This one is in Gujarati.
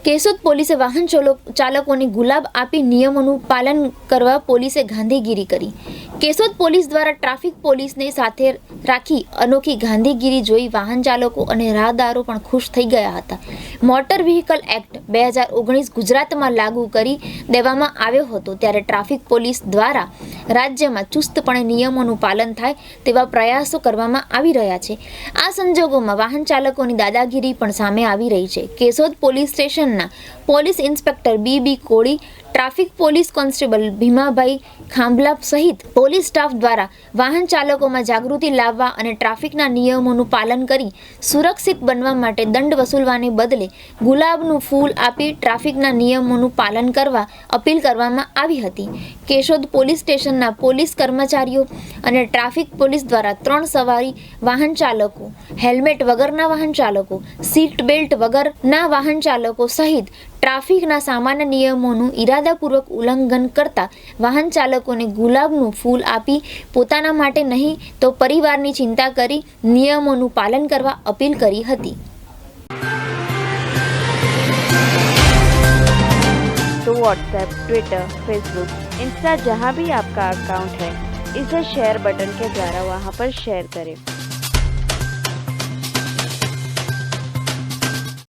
કેશોદ પોલીસે વાહન ચાલકોને ગુલાબ આપી નિયમોનું પાલન કરવા પોલીસે ગાંધીગીરી કરી। કેશોદ પોલીસ દ્વારા ટ્રાફિક પોલીસને સાથે રાખી અનોખી ગાંધીગીરી જોઈ વાહન ચાલકો અને રાહદારો પણ ખુશ થઈ ગયા હતા। મોટર વ્હીકલ એક્ટ 2019 ગુજરાતમાં લાગુ કરી દેવામાં આવ્યો હતો, ત્યારે ટ્રાફિક પોલીસ દ્વારા રાજ્યમાં ચુસ્તપણે નિયમોનું પાલન થાય તેવા પ્રયાસો કરવામાં આવી રહ્યા છે। આ સંજોગોમાં વાહન ચાલકોની દાદાગીરી પણ સામે આવી રહી છે। કેશોદ પોલીસ સ્ટેશનના police inspector B Koli, traffic police constable Bhimabhai Khambhala સહિત પોલીસ સ્ટાફ દ્વારા વાહન ચાલકોમાં જાગૃતિ લાવવા અને ટ્રાફિકના નિયમોનું પાલન કરી સુરક્ષિત બનવા માટે દંડ વસૂલવાને બદલે ગુલાબનું ફૂલ આપી ટ્રાફિકના નિયમોનું પાલન કરવા અપીલ કરવામાં આવી હતી। કેશોદ પોલીસ સ્ટેશનના પોલીસ કર્મચારીઓ અને ટ્રાફિક પોલીસ દ્વારા 3 સવારી વાહન ચાલકો, હેલ્મેટ વગરના વાહન ચાલકો, સીટ બેલ્ટ વગરના વાહન ચાલકો સહિત ટ્રાફિકના સામાન્ય નિયમોનું ઇરાદાપૂર્વક ઉલ્લંઘન કરતા વાહન ચાલકોને ગુલાબનું ફૂલ આપી પોતાના માટે નહીં તો પરિવારની ચિંતા કરી નિયમોનું પાલન કરવા અપીલ કરી હતી। तो व्हाट्सएप, ट्विटर, फेसबुक, इंस्टा जहाँ भी आपका अकाउंट है, इसे शेयर बटन के द्वारा वहाँ पर शेयर करें।